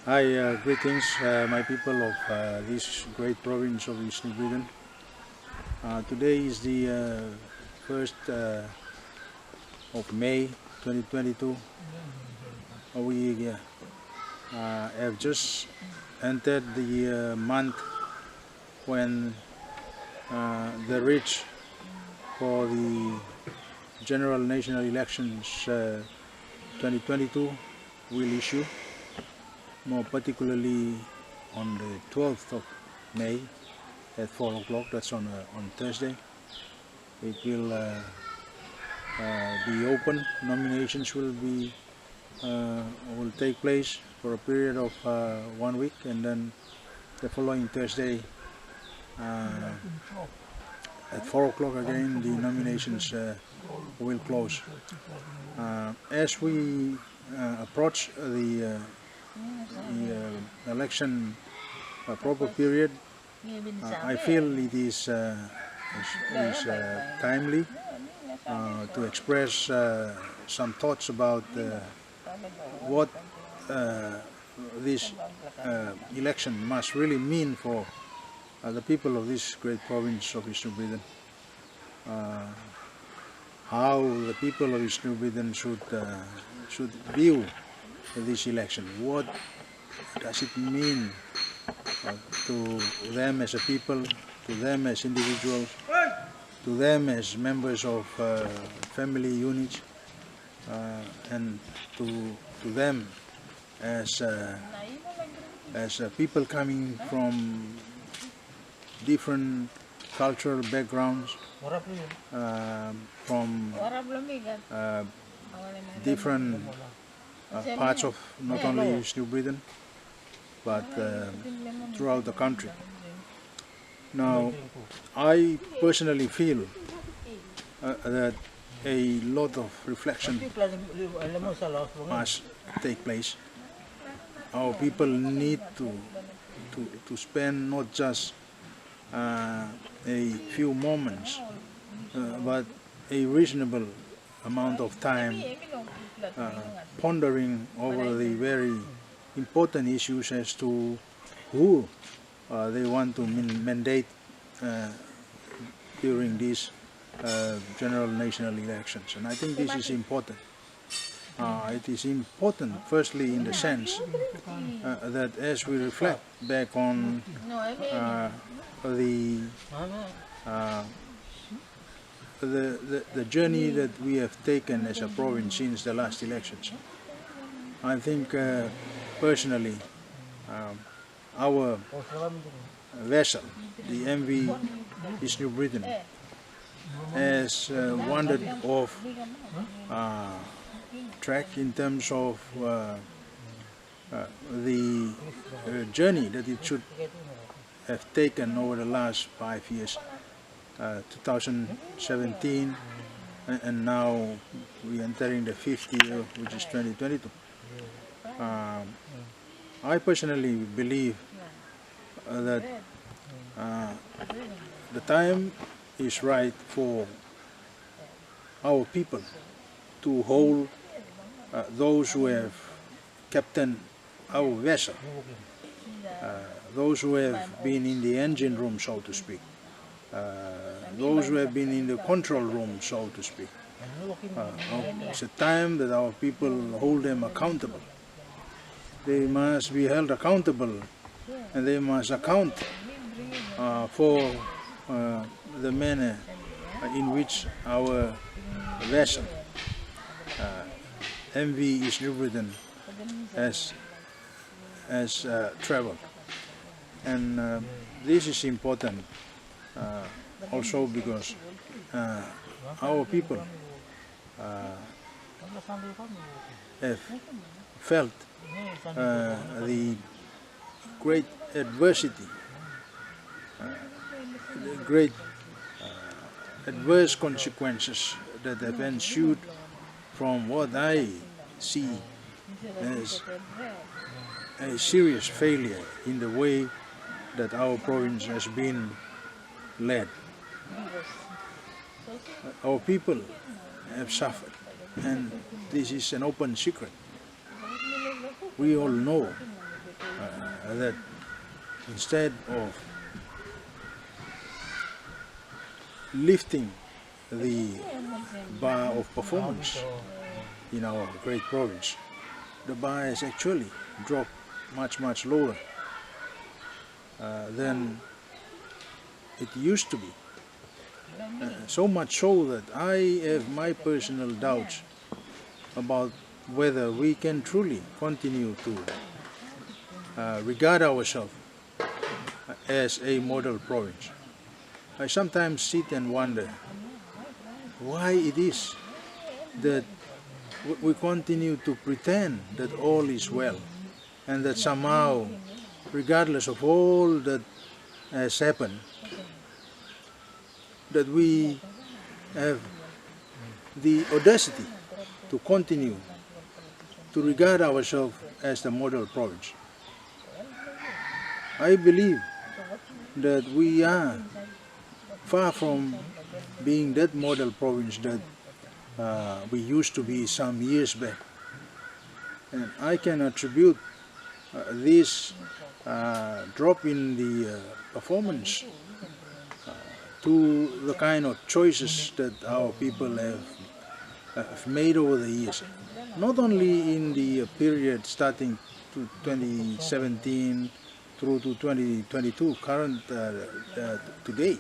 Hi, greetings, my people of this great province of East New Britain. Today is the 1st of May 2022. We have just entered the month when the reach for the general national elections 2022 will issue, more particularly on the 12th of May at 4 o'clock. That's on Thursday. It will be open. Nominations will take place for a period of 1 week, and then the following Thursday at 4 o'clock again the nominations will close. As we approach the election proper period, I feel it is timely to express some thoughts about what this election must really mean for the people of this great province of East New Britain. How the people of East New Britain should view this election. What does it mean to them as a people, to them as individuals, to them as members of family units, and to them as people coming from different cultural backgrounds, from different parts of not only East New Britain but throughout the country. Now, I personally feel that a lot of reflection must take place. Our people need to spend not just a few moments, but a reasonable amount of time pondering over the very important issues as to who they want to mandate during these general national elections. And I think this is important. It is important, firstly, in the sense that as we reflect back on the journey that we have taken as a province since the last elections, I think personally our vessel, the MV East New Britain, has wandered off track in terms of the journey that it should have taken over the last 5 years, 2017, and now we are entering the 5th year, which is 2022. I personally believe that the time is right for our people to hold those who have captained our vessel, those who have been in the engine room, so to speak, those who have been in the control room, so to speak. It's a time that our people hold them accountable. They must be held accountable, and they must account for the manner in which our vessel, MV East New Britain, has traveled. And this is important also because our people have felt the great adversity, the great adverse consequences that have ensued from what I see as a serious failure in the way that our province has been led. Our people have suffered, and this is an open secret. We all know that instead of lifting the bar of performance in our great province, the bar has actually dropped much lower than it used to be. So much so that I have my personal doubts about whether we can truly continue to regard ourselves as a model province. I sometimes sit and wonder why it is that we continue to pretend that all is well, and that somehow, regardless of all that has happened, that we have the audacity to continue to regard ourselves as the model province. I believe that we are far from being that model province that we used to be some years back. And I can attribute this drop in the performance to the kind of choices that our people have made over the years. Not only in the period starting to 2017 through to 2022, current today,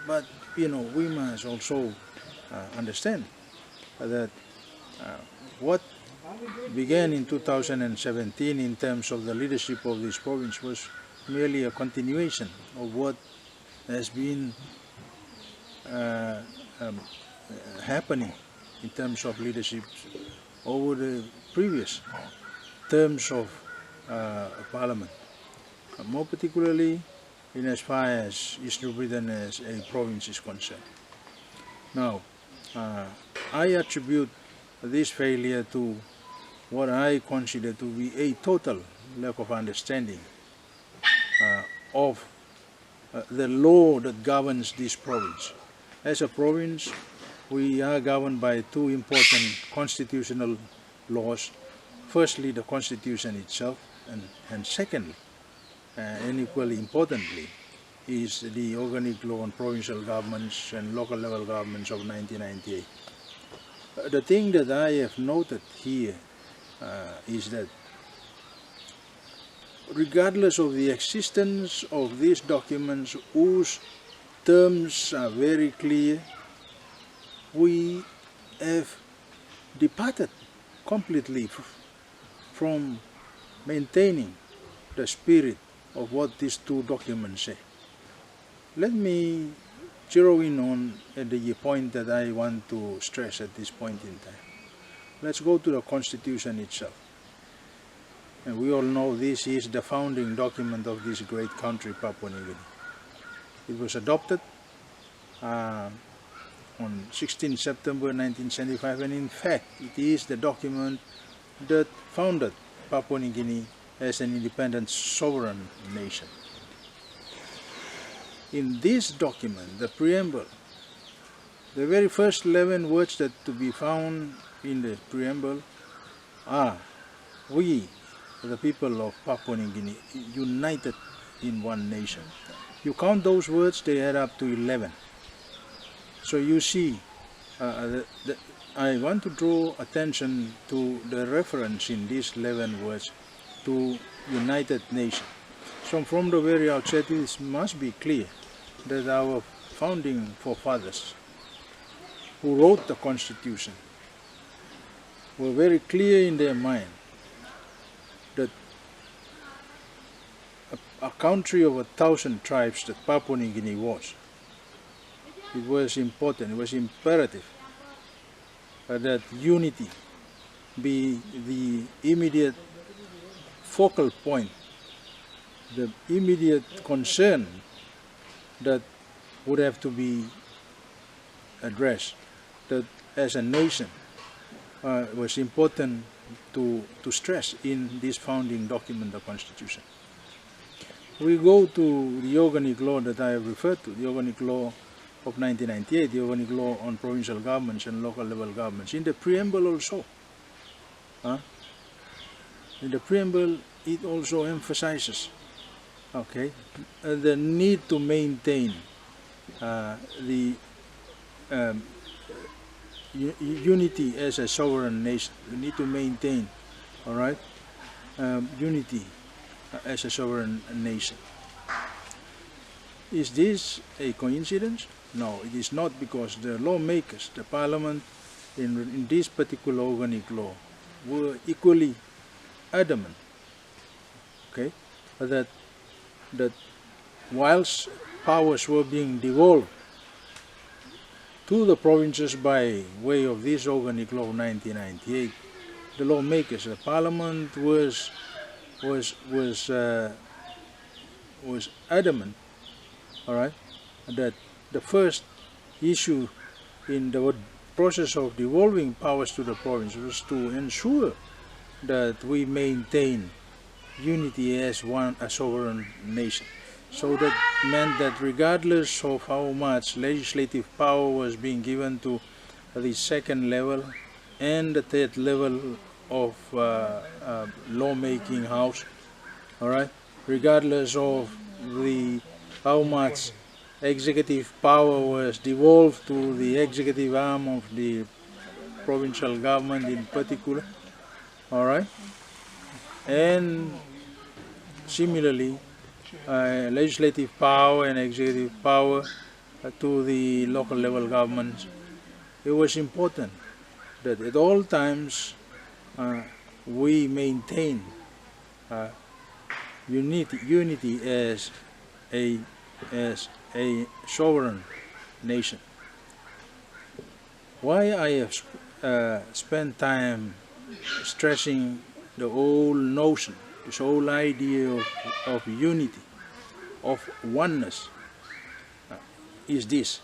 but we must also understand that what began in 2017 in terms of the leadership of this province was merely a continuation of what has been happening in terms of leadership over the previous terms of Parliament, more particularly in as far as East New Britain as a province is concerned. Now, I attribute this failure to what I consider to be a total lack of understanding of the law that governs this province. As a province, we are governed by two important constitutional laws. Firstly, the Constitution itself, and secondly, and equally importantly, is the Organic Law on Provincial Governments and Local Level Governments of 1998. The thing that I have noted here is that regardless of the existence of these documents whose terms are very clear, we have departed completely from maintaining the spirit of what these two documents say. Let me zero in on the point that I want to stress at this point in time. Let's go to the Constitution itself. And we all know this is the founding document of this great country, Papua New Guinea. It was adopted on 16 September 1975, and in fact it is the document that founded Papua New Guinea as an independent sovereign nation. In this document, the preamble, the very first 11 words that to be found in the preamble are, "We, the people of Papua New Guinea, united in one nation." You count those words, they add up to 11. So you see, I want to draw attention to the reference in these 11 words to United Nation. So from the very outset, it must be clear that our founding forefathers who wrote the Constitution were very clear in their mind that a country of 1,000 tribes that Papua New Guinea was, it was important, it was imperative that unity be the immediate focal point, the immediate concern that would have to be addressed, that as a nation was important to stress in this founding document, the Constitution. We go to the Organic Law that I have referred to, the Organic Law of 1998, the Organic Law on Provincial Governments and Local Level Governments. In the preamble also, in the preamble it also emphasizes, okay, the need to maintain the unity as a sovereign nation. We need to maintain, all right, unity as a sovereign nation. Is this a coincidence? No, it is not, because the lawmakers, the parliament, in this particular organic law, were equally adamant, okay, that whilst powers were being devolved to the provinces by way of this organic law 1998, the lawmakers, the parliament was adamant, all right, that the first issue in the process of devolving powers to the province was to ensure that we maintain unity as a sovereign nation. So that meant that regardless of how much legislative power was being given to the second level and the third level of lawmaking house, all right, regardless of how much executive power was devolved to the executive arm of the provincial government in particular, all right, and similarly legislative power and executive power to the local level governments, it was important that at all times we maintain unity as a sovereign nation. Why I have spent time stressing the whole notion, this whole idea of unity, of oneness, is this: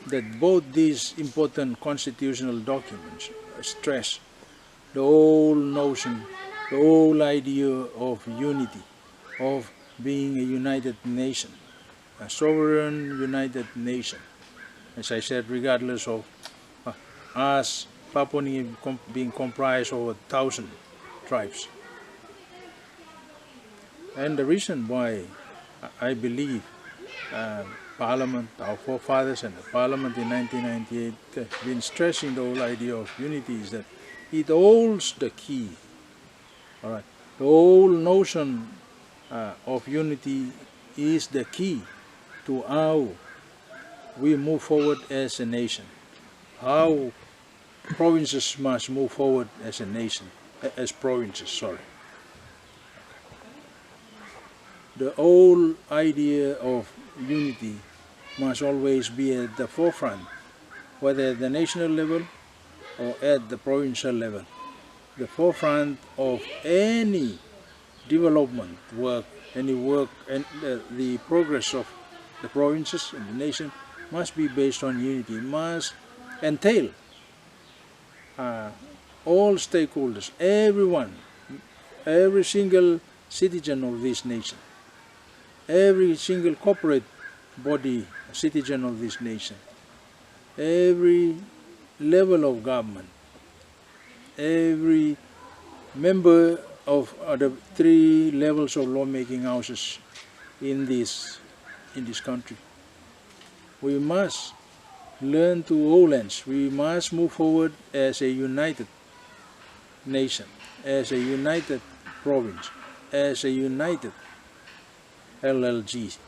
that both these important constitutional documents stress the whole notion, the whole idea of unity, of being a united nation, a sovereign united nation. As I said, regardless of us, Papua New Guinea being comprised of 1,000 tribes. And the reason why I believe Parliament, our forefathers and the Parliament in 1998 have been stressing the whole idea of unity is that it holds the key. All right, the whole notion of unity is the key to how we move forward as a nation, how provinces must move forward as a nation, as provinces, sorry. The whole idea of unity must always be at the forefront, whether at the national level or at the provincial level. The forefront of any development work, any work, and the progress of the provinces and the nation must be based on unity. It must entail all stakeholders, everyone, every single citizen of this nation, every single corporate body, citizen of this nation, every level of government, every member of the 3 levels of lawmaking houses in this country. We must learn to hold hands. We must move forward as a united nation, as a united province, as a united LLG.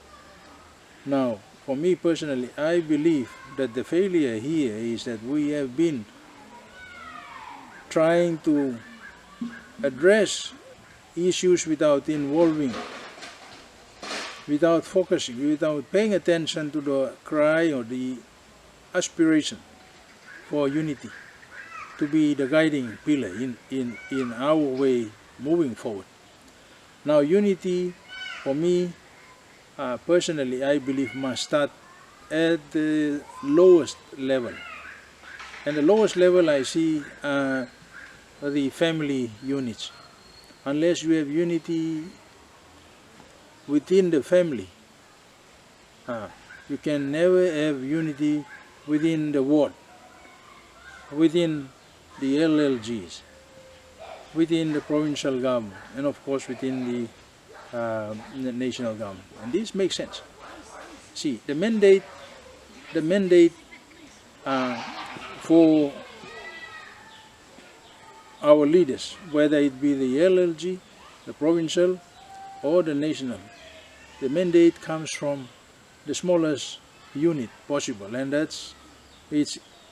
Now, for me personally, I believe that the failure here is that we have been trying to address issues without involving, without focusing, without paying attention to the cry or the aspiration for unity to be the guiding pillar in our way moving forward. Now, unity, for me, personally, I believe must start at the lowest level. And the lowest level I see the family units. Unless you have unity within the family, you can never have unity within the ward, within the LLGs. within the provincial government, and of course within the national government. And this makes sense. See, the mandate for our leaders, whether it be the LLG, the provincial, or the national, the mandate comes from the smallest unit possible, and it's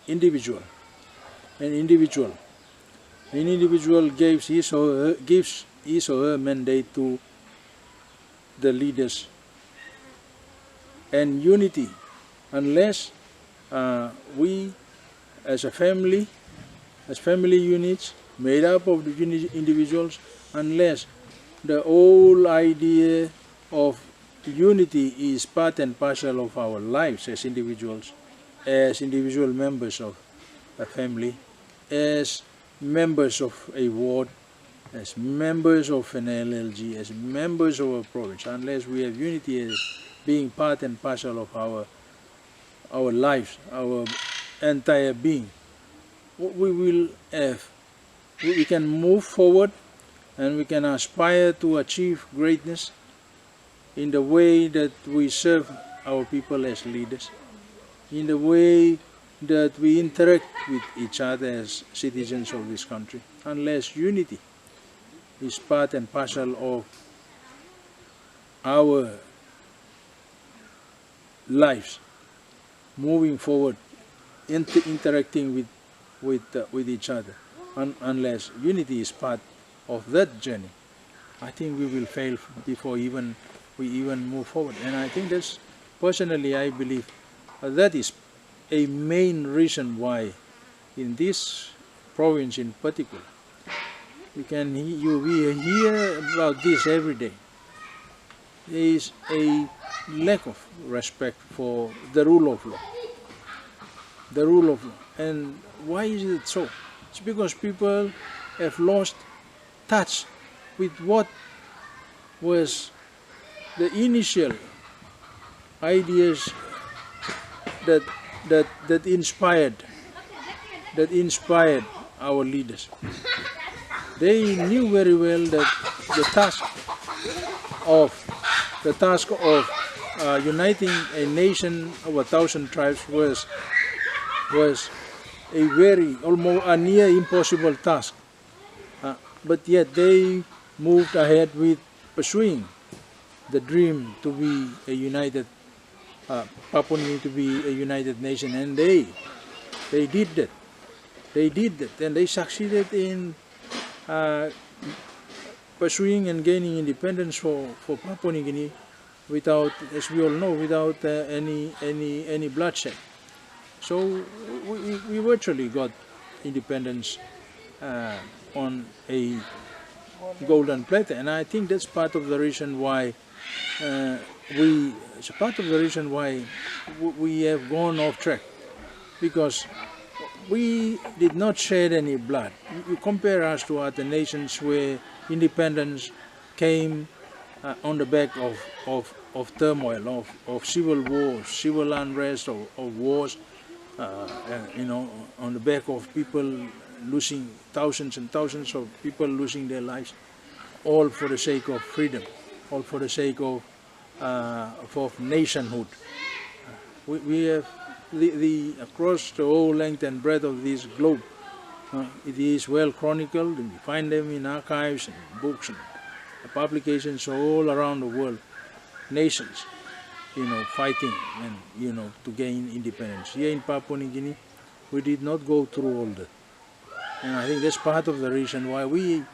individual. An individual gives his or her mandate to the leaders, and unity, unless we as family units made up of the individuals, unless the whole idea of unity is part and parcel of our lives as individuals, as individual members of a family, as members of a ward, as members of an LLG, as members of a province, unless we have unity as being part and parcel of our lives, our entire being, we will have, we can move forward and we can aspire to achieve greatness in the way that we serve our people as leaders, in the way that we interact with each other as citizens of this country, unless unity is part and parcel of our lives, moving forward, interacting with each other. Unless unity is part of that journey, I think we will fail before we even move forward. And I think that's, personally, I believe that is a main reason why in this province in particular, we hear about this every day. There is a lack of respect for the rule of law. The rule of law. And why is it so? It's because people have lost touch with what was the initial ideas that inspired our leaders. They knew very well that the task of uniting a nation of 1,000 tribes was a very, almost a near impossible task. But yet they moved ahead with pursuing the dream to be a united, Papua New Guinea to be a united nation, and they did that. They did that, and they succeeded in pursuing and gaining independence for Papua New Guinea without, as we all know, without any bloodshed. So we virtually got independence on a golden platter, and I think that's part of the reason why it's part of the reason why we have gone off track, because we did not shed any blood. You compare us to other nations where independence came on the back of turmoil, of civil wars, civil unrest, of wars, on the back of people losing, thousands and thousands of people losing their lives, all for the sake of freedom, all for the sake of nationhood. We have across the whole length and breadth of this globe, it is well chronicled, and you find them in archives and books and publications all around the world. Nations, fighting and to gain independence. Here in Papua New Guinea, we did not go through all that, and I think that's part of the reason why we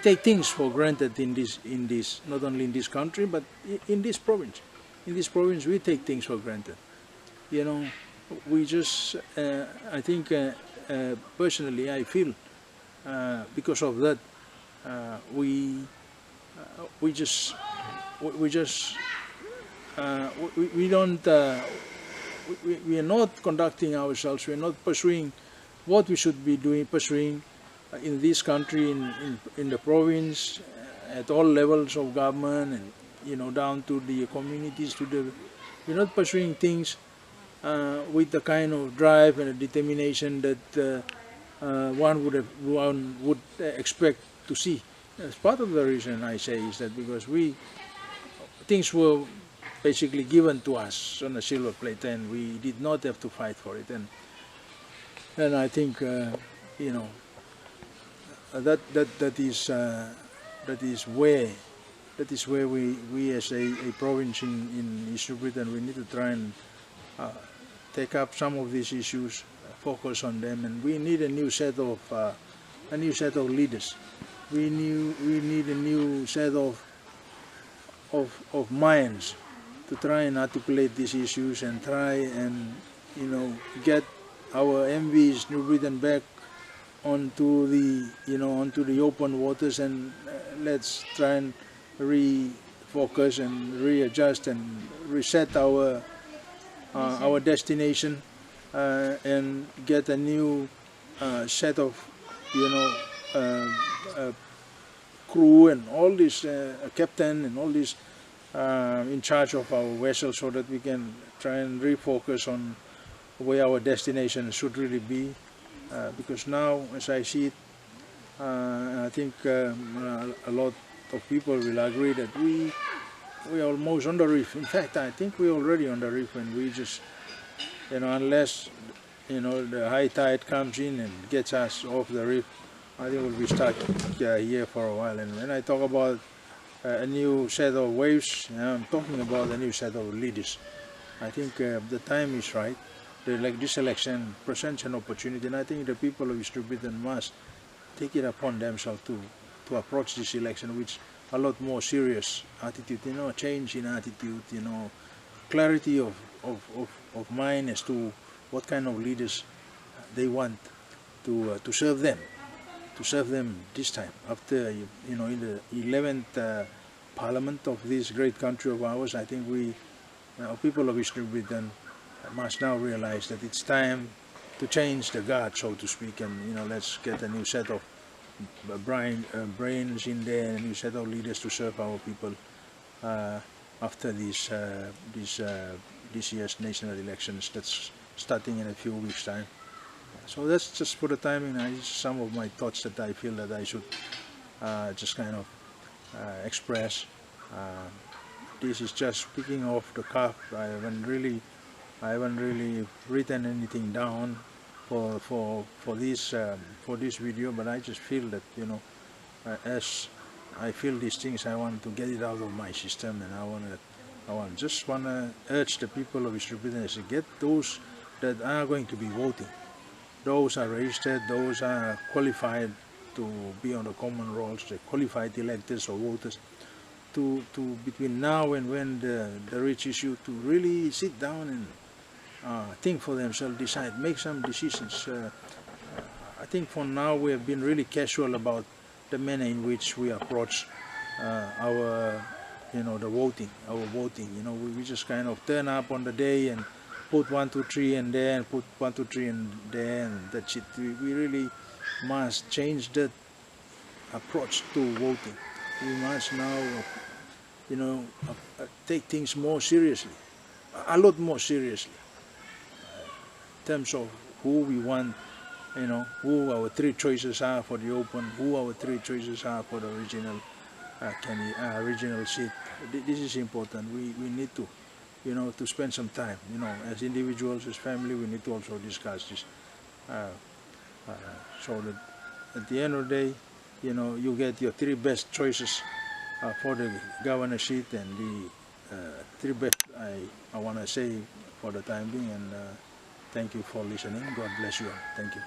take things for granted in this not only in this country but in this province. In this province, we take things for granted. We just I think personally I feel because of that we are not conducting ourselves, we are not pursuing what we should be pursuing in this country, in the province, at all levels of government, and down to the communities, we're not pursuing things with the kind of drive and determination that one would expect to see. As part of the reason I say is that because things were basically given to us on a silver plate, and we did not have to fight for it. And I think you know that is where we as a province in East New Britain, we need to try and take up some of these issues, focus on them, and we need a new set of leaders. We need a new set of minds to try and articulate these issues and try and get our MVs New Britain back onto the open waters, and let's try and refocus and readjust and reset our destination, and get a new set of crew and all this captain and all this in charge of our vessel, so that we can try and refocus on where our destination should really be. Because now, as I see it, I think a lot of people will agree that we are almost on the reef. In fact, I think we're already on the reef, and we just, unless the high tide comes in and gets us off the reef, I think we'll be stuck here for a while. And when I talk about a new set of waves, I'm talking about a new set of leaders. I think the time is right. This election presents an opportunity, and I think the people of East New Britain must take it upon themselves to approach this election with a lot more serious attitude, change in attitude, clarity of mind as to what kind of leaders they want to serve them this time, after in the 11th Parliament of this great country of ours. I think we people of East New Britain must now realize that it's time to change the guard, so to speak, and let's get a new set of brains in there, a new set of leaders to serve our people after this year's national elections that's starting in a few weeks' time. So that's just for the timing. Some of my thoughts that I feel that I should just kind of express. This is just speaking off the cuff. I haven't really written anything down for this video, but I just feel that as I feel these things, I want to get it out of my system, and I just want to urge the people of East New Britain to get those that are going to be voting. Those are registered, those are qualified to be on the common rolls, the qualified electors or voters, to between now and when the reach issue, to really sit down and think for themselves, decide, make some decisions. I think for now we have been really casual about the manner in which we approach our voting. We just kind of turn up on the day and put 1, 2, 3 and there, and put 1, 2, 3 and there, and that's it. We really must change that approach to voting. We must now, take things more seriously, a lot more seriously, in terms of who we want, who our 3 choices are for the open, who our 3 choices are for the regional seat. This is important. We need to, to spend some time, as individuals, as family, we need to also discuss this, so that at the end of the day, you get your 3 best choices for the governor seat, and the 3 best I want to say for the time being. And thank you for listening. God bless you all. Thank you.